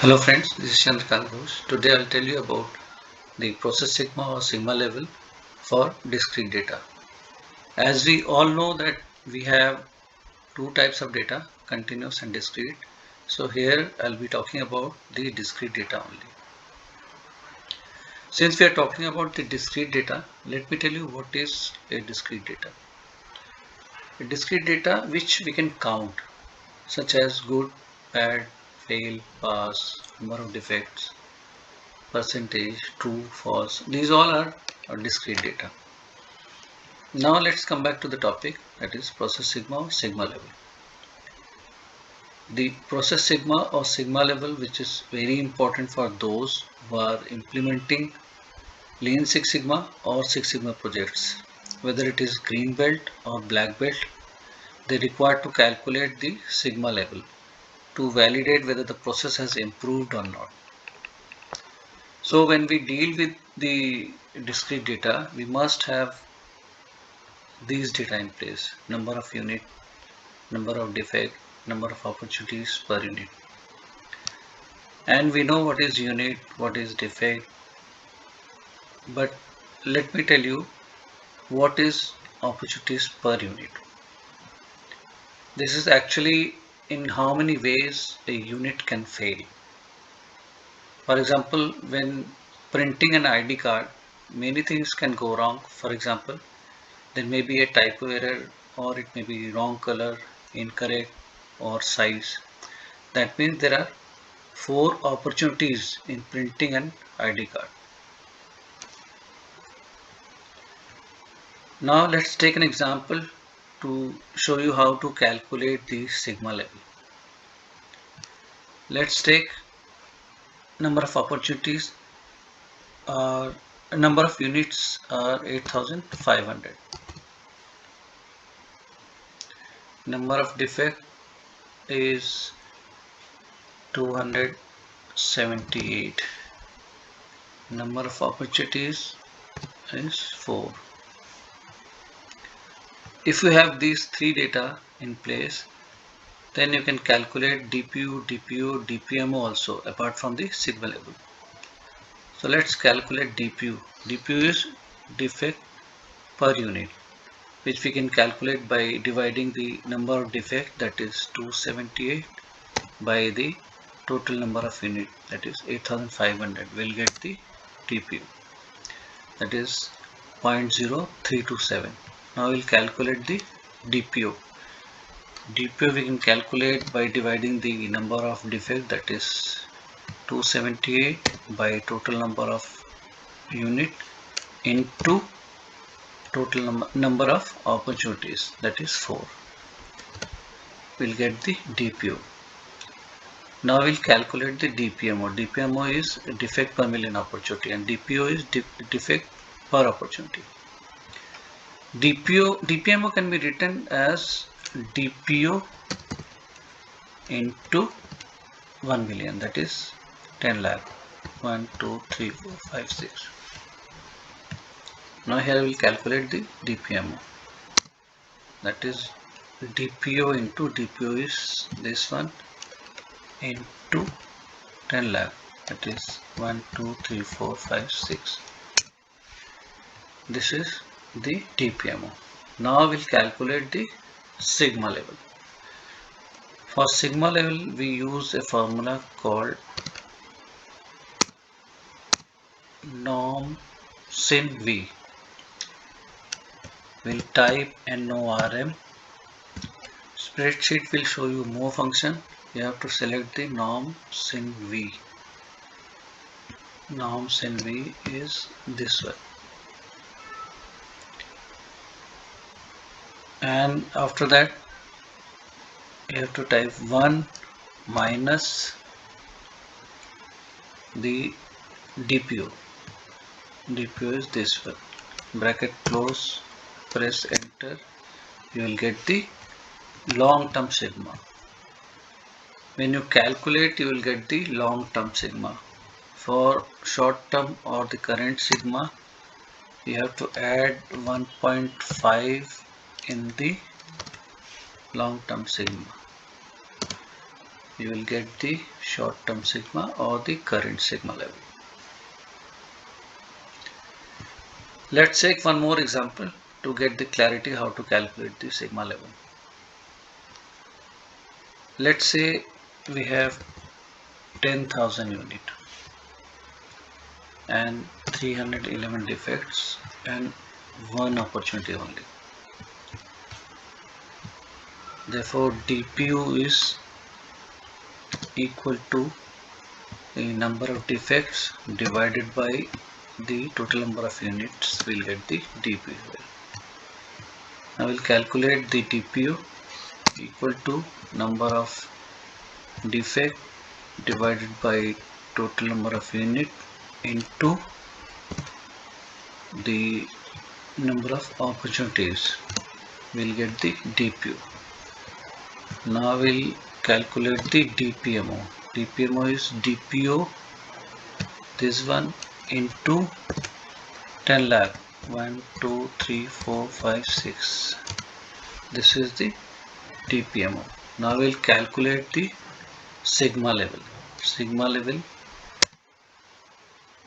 Hello friends, this is Chandrakant Ghosh. Today I will tell you about the process sigma or sigma level for discrete data. As we all know that we have two types of data, continuous and discrete. So here I will be talking about the discrete data only. Since we are talking about the discrete data, let me tell you what is a discrete data. A discrete data which we can count, such as good, bad, fail, pass, number of defects, percentage, true, false. These all are discrete data. Now let's come back to the topic, that is process sigma or sigma level. The process sigma or sigma level, which is very important for those who are implementing Lean Six Sigma or Six Sigma projects. Whether it is green belt or black belt, they require to calculate the sigma level to validate whether the process has improved or not. So when we deal with the discrete data, we must have these data in place: number of unit, number of defect, number of opportunities per unit. And we know what is unit, what is defect, but let me tell you what is opportunities per unit. This is actually in how many ways a unit can fail. For example, when printing an ID card, many things can go wrong. For example, there may be a typo error, or it may be wrong color, incorrect, or size. That means there are 4 opportunities in printing an ID card. Now let's take an example to show you how to calculate the sigma level. Let's take number of opportunities, number of units are 8500. Number of defect is 278. Number of opportunities is 4. If you have these 3 data in place, then you can calculate DPU, DPO, DPMO also apart from the sigma level. So let's calculate DPU. DPU is defect per unit, which we can calculate by dividing the number of defect, that is 278, by the total number of unit, that is 8500. We'll get the DPU, that is 0.0327. Now we'll calculate the DPO. DPO we can calculate by dividing the number of defect, that is 278, by total number of unit into total number of opportunities, that is 4. We'll get the DPO. Now we'll calculate the DPMO. DPMO is defect per million opportunity and DPO is defect per opportunity. DPMO can be written as DPO into 1 million, that is 10 lakh. 1, 2, 3, 4, 5, 6. Now here we will calculate the DPMO. That is DPO into DPO is this one into 10 lakh. That is 1, 2, 3, 4, 5, 6. This is the DPMO. Now we'll calculate the sigma level. For sigma level, we use a formula called norm sin V. We'll type NORM. Spreadsheet will show you more function. You have to select the norm sin V. Norm sin V is this one. And after that, you have to type 1 minus the DPO. DPO is this one. Bracket close, press enter. You will get the long-term sigma. When you calculate, you will get the long-term sigma. For short-term or the current sigma, you have to add 1.5 in the long-term sigma. you will get the short-term sigma or the current sigma level. Let's take one more example to get the clarity how to calculate the sigma level. Let's say we have 10,000 unit and 311 defects and one opportunity only. Therefore, DPU is equal to the number of defects divided by the total number of units. We'll get the DPU. Now we'll calculate the DPU equal to number of defect divided by total number of unit into the number of opportunities. We'll get the DPU. Now we'll calculate the DPMO. DPMO is DPO, this one into 10 lakh. 1, 2, 3, 4, 5, 6. This is the DPMO. Now we'll calculate the sigma level. Sigma level,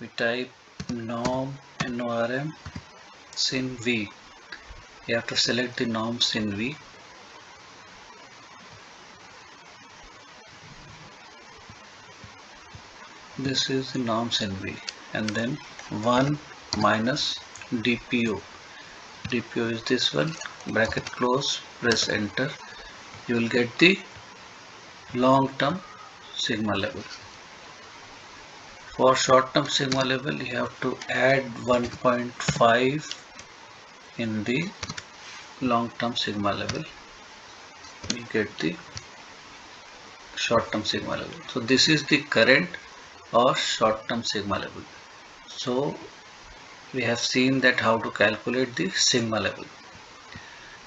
we type norm NORM sin V. You have to select the norm sin V. This is the norm sin V, and then 1 minus DPO. DPO is this one, bracket close, press enter. You will get the long-term sigma level. For short-term sigma level, you have to add 1.5 in the long-term sigma level. You get the short-term sigma level. So this is the current or short-term sigma level. So we have seen that how to calculate the sigma level.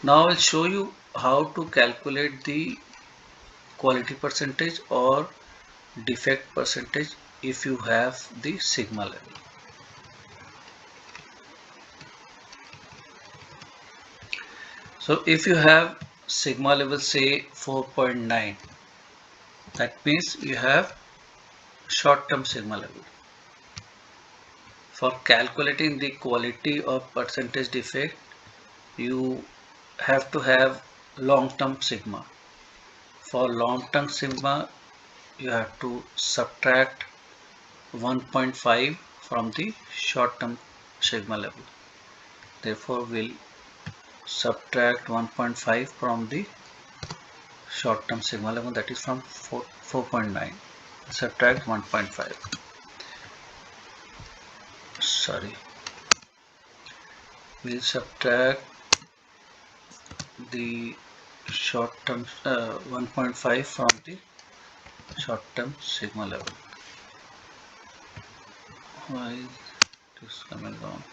Now I'll show you how to calculate the quality percentage or defect percentage if you have the sigma level. So if you have sigma level say 4.9, that means you have short-term sigma level. For calculating the quality or percentage defect, you have to have long-term sigma. For long-term sigma, you have to subtract 1.5 from the short-term sigma level. Therefore, we'll subtract 1.5 from the short-term sigma level, that is from 4.9. Subtract 1.5. Sorry. We'll subtract the short-term 1.5 from the short-term sigma level. Why is this coming down?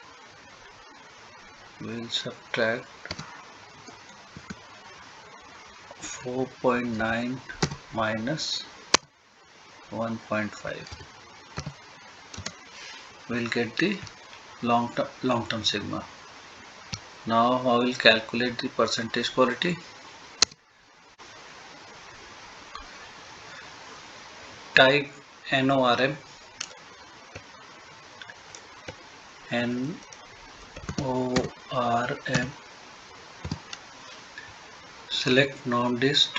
We'll subtract 4.9 minus 1.5. We'll get the long-term sigma. Now I will calculate the percentage quality. Type NORM, NORM, select norm dist,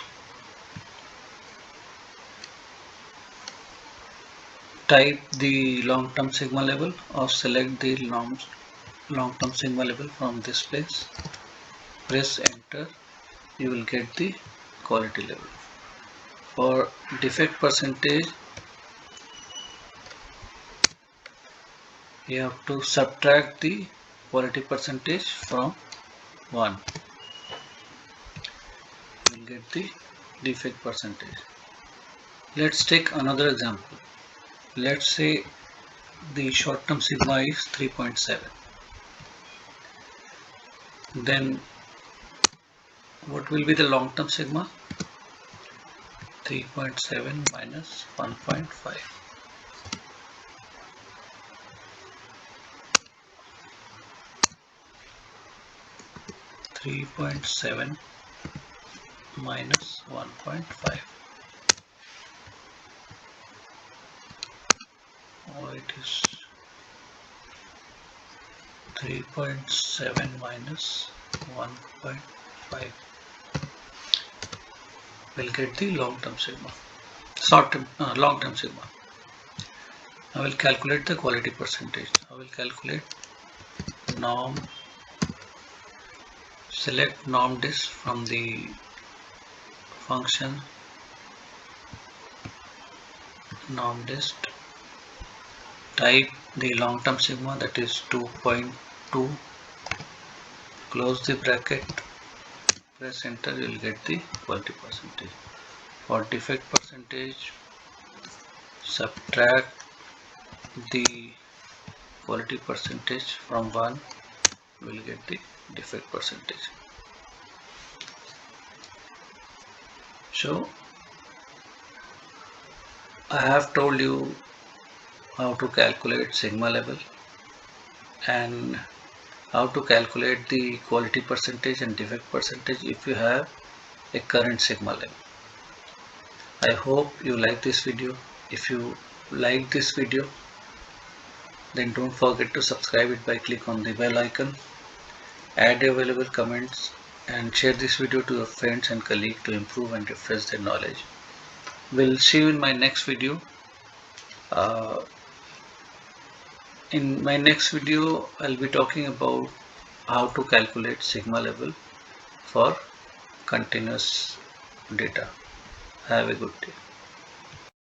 type the long-term sigma level or select the long-term sigma level from this place, press enter, you will get the quality level. For defect percentage, you have to subtract the quality percentage from 1. You will get the defect percentage. Let's take another example. Let's say the short-term sigma is 3.7. Then what will be the long-term sigma? 3.7 minus 1.5. 3.7 minus 1.5. is 3.7 minus 1.5. We'll get the long-term sigma, long-term sigma. I will calculate the quality percentage. I will calculate norm, select norm dist from the function norm dist, type the long-term sigma, that is 2.2, close the bracket, press enter, you will get the quality percentage. For defect percentage, subtract the quality percentage from 1, we will get the defect percentage. So I have told you how to calculate sigma level and how to calculate the quality percentage and defect percentage if you have a current sigma level. I hope you like this video. If you like this video, then don't forget to subscribe it by click on the bell icon, add your valuable comments and share this video to your friends and colleagues to improve and refresh their knowledge. We'll see you in my next video. In my next video, I'll be talking about how to calculate sigma level for continuous data. Have a good day.